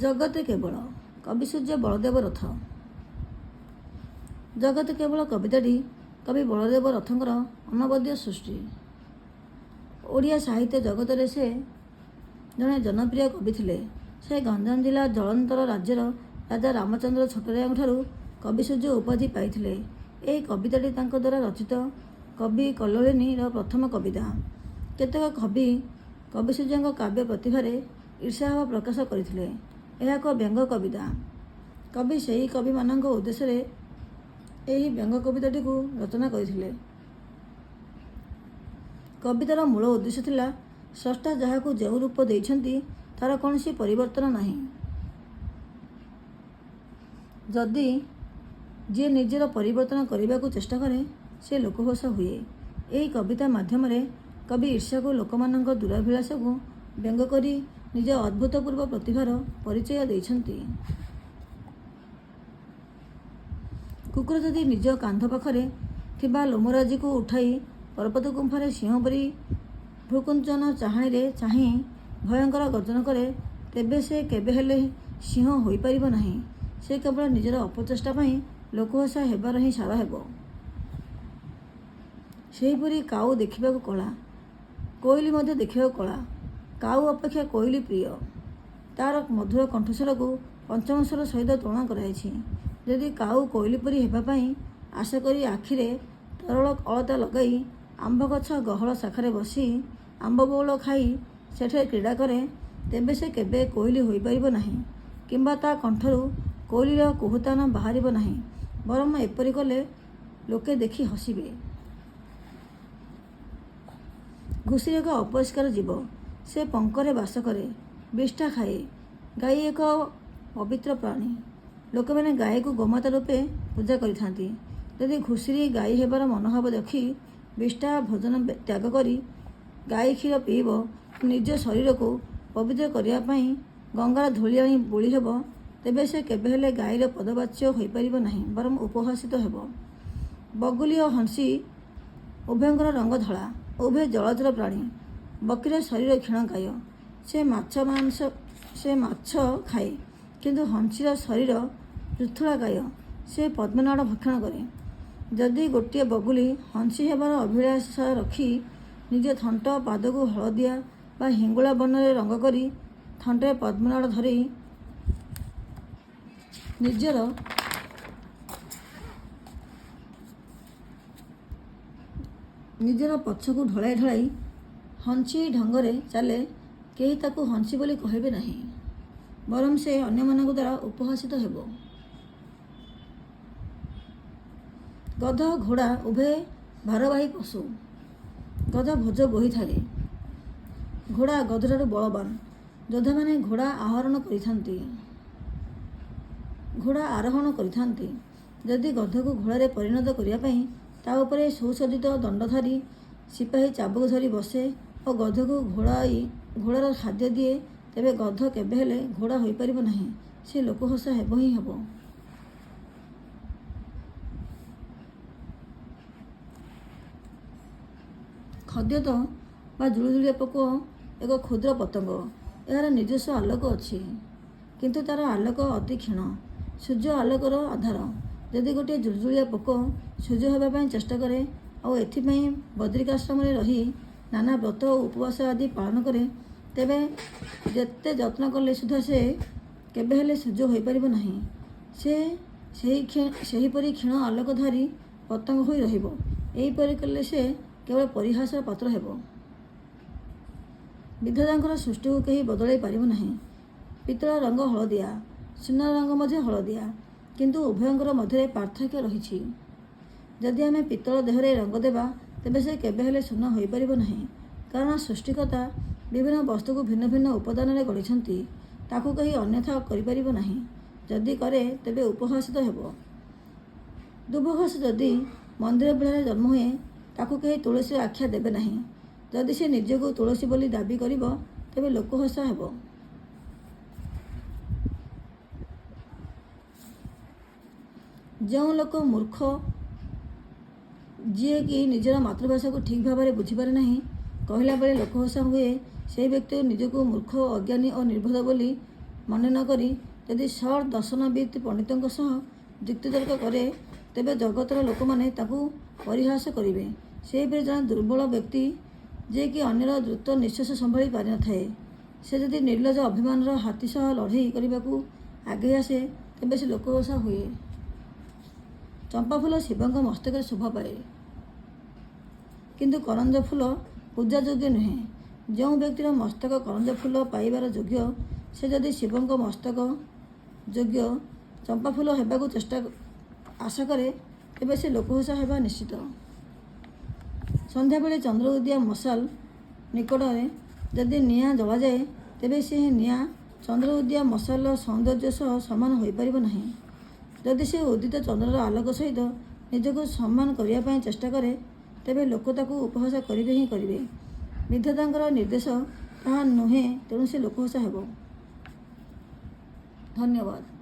ଜଗତ କେବଳ କବି ସୂର୍ଯ୍ୟ ବଳଦେବ ରଥ। ଜଗତ କେବଳ କବିତାଟି କବି ବଳଦେବ ରଥଙ୍କର ଅନବଦ୍ୟ ସୃଷ୍ଟି। ଓଡ଼ିଆ ସାହିତ୍ୟ ଜଗତରେ ସେ ଜଣେ ଜନପ୍ରିୟ କବି ଥିଲେ। ସେ ଗଞ୍ଜାମ ଜିଲ୍ଲା ଜଳନ୍ତର ରାଜ୍ୟର ରାଜା ରାମଚନ୍ଦ୍ର ଛୋଟରାୟଙ୍କଠାରୁ କବି ସୂର୍ଯ୍ୟ ଉପାଧି ପାଇଥିଲେ। ଏହି କବିତାଟି ତାଙ୍କ ଦ୍ୱାରା ରଚିତ କବି କଲ୍ଲୋଳିନୀର ପ୍ରଥମ କବିତା। କେତେକ କବି କବି ସୂର୍ଯ୍ୟଙ୍କ କାବ୍ୟ ପ୍ରତିଭାରେ ଈର୍ଷାଭାବ ପ୍ରକାଶ କରିଥିଲେ। ଏହା ଏକ ବ୍ୟଙ୍ଗ କବିତା। କବି ସେହି କବିମାନଙ୍କ ଉଦ୍ଦେଶ୍ୟରେ ଏହି ବ୍ୟଙ୍ଗ କବିତାଟିକୁ ରଚନା କରିଥିଲେ। କବିତାର ମୂଳ ଉଦ୍ଦେଶ୍ୟ ଥିଲା ସ୍ରଷ୍ଟା ଯାହାକୁ ଯେଉଁ ରୂପ ଦେଇଛନ୍ତି ତାର କୌଣସି ପରିବର୍ତ୍ତନ ନାହିଁ। ଯଦି ଯିଏ ନିଜର ପରିବର୍ତ୍ତନ କରିବାକୁ ଚେଷ୍ଟା କରେ ସେ ଲୋକହସା ହୁଏ। ଏହି କବିତା ମାଧ୍ୟମରେ କବି ଈର୍ଷାକୁ ଲୋକମାନଙ୍କ ଦୂରାଭିଳାଷକୁ ବ୍ୟଙ୍ଗ କରି ନିଜ ଅଦ୍ଭୁତପୂର୍ବ ପ୍ରତିଭାର ପରିଚୟ ଦେଇଛନ୍ତି। କୁକୁର ଯଦି ନିଜ କାନ୍ଧ ପାଖରେ ଥିବା ଲୋମରାଜିକୁ ଉଠାଇ ପର୍ବତ ଗୁମ୍ଫାରେ ସିଂହ ପରି ଭ୍ରୂକୁଞ୍ଚନ ଚାହାଣିରେ ଚାହିଁ ଭୟଙ୍କର ଗର୍ଜନ କରେ, ତେବେ ସେ କେବେ ହେଲେ ସିଂହ ହୋଇପାରିବ ନାହିଁ। ସେ କେବଳ ନିଜର ଅପଚେଷ୍ଟା ପାଇଁ ଲୋକହସା ହେବାର ହିଁ ସାର ହେବ। ସେହିପରି କାଉ ଦେଖିବାକୁ କଳା, କୋଇଲି ମଧ୍ୟ ଦେଖିବାକୁ କଳା। କାଉ ଅପେକ୍ଷା କୋଇଲି ପ୍ରିୟ। ତାର ମଧୁର କଣ୍ଠସ୍ୱରକୁ ପଞ୍ଚମ ସ୍ୱର ସହିତ ତୁଳନା କରାଯାଇଛି। ଯଦି କାଉ କୋଇଲି ପରି ହେବା ପାଇଁ ଆଶା କରି ଆଖିରେ ତରଳ ଅଳତା ଲଗାଇ ଆମ୍ବ ଗଛ ଗହଳ ଶାଖାରେ ବସି ଆମ୍ବ ବଉଳ ଖାଇ ସେଠାରେ କ୍ରୀଡ଼ା କରେ, ତେବେ ସେ କେବେ କୋଇଲି ହୋଇପାରିବ ନାହିଁ କିମ୍ବା ତା କଣ୍ଠରୁ କୋଇଲିର କୁହୁତାନ ବାହାରିବ ନାହିଁ। ବରଂ ଏପରି କଲେ ଲୋକେ ଦେଖି ହସିବେ। ଘୁଷୁରୀ ଏକ ଅପରିଷ୍କାର ଜୀବ। ସେ ପଙ୍କରେ ବାସ କରେ, ବିଷ୍ଠା ଖାଏ। ଗାଈ ଏକ ପବିତ୍ର ପ୍ରାଣୀ। ଲୋକମାନେ ଗାଈକୁ ଗୋମାତା ରୂପେ ପୂଜା କରିଥାନ୍ତି। ଯଦି ଘୁଷୁରୀ ଗାଈ ହେବାର ମନୋଭାବ ରଖି ବିଷ୍ଠା ଭୋଜନ ତ୍ୟାଗ କରି ଗାଈ କ୍ଷୀର ପିଇବ, ନିଜ ଶରୀରକୁ ପବିତ୍ର କରିବା ପାଇଁ ଗଙ୍ଗାର ଧୂଳି ଆଣି ବୋଳି ହେବ, ତେବେ ସେ କେବେ ହେଲେ ଗାଈର ପଦବାଚ୍ୟ ହୋଇପାରିବ ନାହିଁ, ବରଂ ଉପହାସିତ ହେବ। ବଗୁଲି ଓ ହଂସୀ ଉଭୟଙ୍କର ରଙ୍ଗ ଧଳା। ଉଭୟ ଜଳଚର ପ୍ରାଣୀ। ବଗିର ଶରୀର କ୍ଷୀଣକାୟ। ସେ ମାଛ ଖାଏ, କିନ୍ତୁ ହଂସୀର ଶରୀର ପୃଥୁଳାକାୟ। ସେ ପଦ୍ମନାଡ଼ ଭକ୍ଷଣ କରେ। ଯଦି ଗୋଟିଏ ବଗୁଲି ହଂସୀ ହେବାର ଅଭିଳାଷା ରଖି ନିଜ ଥଣ୍ଟ ପାଦକୁ ହଳଦିଆ ବା ହିଙ୍ଗୁଳା ବର୍ଣ୍ଣରେ ରଙ୍ଗ କରି ଥଣ୍ଟରେ ପଦ୍ମନାଡ଼ ଧରି ନିଜର ପଛକୁ ଢଳାଇ ଢଳାଇ ହଂସୀ ଢଙ୍ଗରେ ଚାଲେ, କେହି ତାକୁ ହଂସୀ ବୋଲି କହିବେ ନାହିଁ, ବରଂ ସେ ଅନ୍ୟମାନଙ୍କ ଦ୍ୱାରା ଉପହାସିତ ହେବ। ଗଧ ଘୋଡ଼ା ଉଭୟ ଭାରବାହୀ ପଶୁ। ଗଧ ବୋଝ ବୋହିଥାଏ। ଘୋଡ଼ା ଗଧଠାରୁ ବଳବାନ। ଯୋଦ୍ଧାମାନେ ଘୋଡ଼ା ଆରୋହଣ କରିଥାନ୍ତି। ଯଦି ଗଧକୁ ଘୋଡ଼ାରେ ପରିଣତ କରିବା ପାଇଁ ତା ଉପରେ ସୁସଜ୍ଜିତ ଦଣ୍ଡଧାରୀ ସିପାହୀ ଚାବୁକ ଧରି ବସେ ଓ ଗଧକୁ ଘୋଡ଼ାର ଖାଦ୍ୟ ଦିଏ, ତେବେ ଗଧ କେବେ ହେଲେ ଘୋଡ଼ା ହୋଇପାରିବ ନାହିଁ। ସେ ଲୋକହସା ହେବ ହିଁ ହେବ। ଖଦ୍ୟୋତ ବା ଜୁଳୁଜୁଳିଆ ପୋକ ଏକ କ୍ଷୁଦ୍ର ପତଙ୍ଗ। ଏହାର ନିଜସ୍ୱ ଆଲୋକ ଅଛି, କିନ୍ତୁ ତାର ଆଲୋକ ଅତି କ୍ଷୀଣ। ସୂର୍ଯ୍ୟ ଆଲୋକର ଆଧାର। ଯଦି ଗୋଟିଏ ଜୁଳୁଜୁଳିଆ ପୋକ ସୂର୍ଯ୍ୟ ହେବା ପାଇଁ ଚେଷ୍ଟା କରେ ଆଉ ଏଥିପାଇଁ ବଦ୍ରିକାଶ୍ରମରେ ରହି ନାନା ବ୍ରତ ଓ ଉପବାସ ଆଦି ପାଳନ କରେ, ତେବେ ଯେତେ ଯତ୍ନ କଲେ ସୁଦ୍ଧା ସେ କେବେ ହେଲେ ସୂର୍ଯ୍ୟ ହୋଇପାରିବ ନାହିଁ। ସେ ସେହିପରି କ୍ଷୀଣ ଆଲୋକଧାରୀ ପତଙ୍ଗ ହୋଇ ରହିବ। ଏହିପରି କଲେ ସେ କେବଳ ପରିହାସର ପାତ୍ର ହେବ। ବିଧାତାଙ୍କର ସୃଷ୍ଟିକୁ କେହି ବଦଳାଇ ପାରିବ ନାହିଁ। ପିତ୍ତଳ ରଙ୍ଗ ହଳଦିଆ, ସୁନାର ରଙ୍ଗ ମଧ୍ୟ ହଳଦିଆ, କିନ୍ତୁ ଉଭୟଙ୍କର ମଧ୍ୟରେ ପାର୍ଥକ୍ୟ ରହିଛି। ଯଦି ଆମେ ପିତ୍ତଳ ଦେହରେ ରଙ୍ଗ ଦେବା, ତେବେ ସେ କେବେ ହେଲେ ସୁନା ହୋଇପାରିବ ନାହିଁ, କାରଣ ସୃଷ୍ଟିକର୍ତ୍ତା ବିଭିନ୍ନ ବସ୍ତୁକୁ ଭିନ୍ନ ଭିନ୍ନ ଉପାଦାନରେ ଗଢ଼ିଛନ୍ତି। ତାକୁ କେହି ଅନ୍ୟଥା କରିପାରିବ ନାହିଁ। ଯଦି କରେ, ତେବେ ଉପହାସିତ ହେବ। ଦୁବଘାସ ଯଦି ମନ୍ଦିର ବେଢ଼ାରେ ଜନ୍ମ ହୁଏ, ତାକୁ କେହି ତୁଳସୀର ଆଖ୍ୟା ଦେବେ ନାହିଁ। ଯଦି ସେ ନିଜକୁ ତୁଳସୀ ବୋଲି ଦାବୀ କରିବ, ତେବେ ଲୋକହସା ହେବ। ଯେଉଁ ଲୋକ ମୂର୍ଖ, ଯିଏକି ନିଜର ମାତୃଭାଷାକୁ ଠିକ୍ ଭାବରେ ବୁଝିପାରେ ନାହିଁ, କହିଲା ବେଳେ ଲୋକହସା ହୁଏ, ସେହି ବ୍ୟକ୍ତି ନିଜକୁ ମୂର୍ଖ, ଅଜ୍ଞାନୀ ଓ ନିର୍ବୋଧ ବୋଲି ମନେ ନ କରି ଯଦି ସର୍ ଦର୍ଶନବିତ୍ ପଣ୍ଡିତଙ୍କ ସହ ଯୁକ୍ତିତର୍କ କରେ ତେବେ ଜଗତର ଲୋକମାନେ ତାକୁ ପରିହାସ କରିବେ। ସେହିପରି ଜଣେ ଦୁର୍ବଳ ବ୍ୟକ୍ତି ଯିଏକି ଅନ୍ୟର ଦ୍ରୁତ ନିଃଶ୍ୱାସ ସମ୍ଭାଳି ପାରିନଥାଏ, ସେ ଯଦି ନିର୍ଲଜ ଅଭିମାନର ହାତୀ ସହ ଲଢ଼େଇ କରିବାକୁ ଆଗେଇ ଆସେ ତେବେ ସେ ଲୋକହସା ହୁଏ। ଚମ୍ପା ଫୁଲ ଶିବଙ୍କ ମସ୍ତକରେ ଶୋଭା ପାଏ, କିନ୍ତୁ କରଞ୍ଜ ଫୁଲ ପୂଜା ଯୋଗ୍ୟ ନୁହେଁ। ଯେଉଁ ବ୍ୟକ୍ତିର ମସ୍ତକ କରଞ୍ଜ ଫୁଲ ପାଇବାର ଯୋଗ୍ୟ, ସେ ଯଦି ଶିବଙ୍କ ମସ୍ତକ ଯୋଗ୍ୟ ଚମ୍ପା ଫୁଲ ହେବାକୁ ଆଶା କରେ ତେବେ ସେ ଲୋକହସା ହେବା ନିଶ୍ଚିତ। ସନ୍ଧ୍ୟାବେଳେ ଚନ୍ଦ୍ର ଉଦିଆ ମଶାଲ ନିକଟରେ ଯଦି ନିଆଁ ଜଳାଯାଏ ତେବେ ସେହି ନିଆଁ ଚନ୍ଦ୍ର ଉଦିଆ ମଶାଲର ସୌନ୍ଦର୍ଯ୍ୟ ସହ ସମାନ ହୋଇପାରିବ ନାହିଁ। ଯଦି ସେ ଉଦିତ ଚନ୍ଦ୍ରର ଆଲୋକ ସହିତ ନିଜକୁ ସମାନ କରିବା ପାଇଁ ଚେଷ୍ଟା କରେ ତେବେ ଲୋକ ତାକୁ ଉପହାସ କରିବେ ହିଁ କରିବେ। ବିଧାତାଙ୍କର ନିର୍ଦ୍ଦେଶ ତାହା ନୁହେଁ, ତେଣୁ ସେ ଲୋକହସା ହେବ। ଧନ୍ୟବାଦ।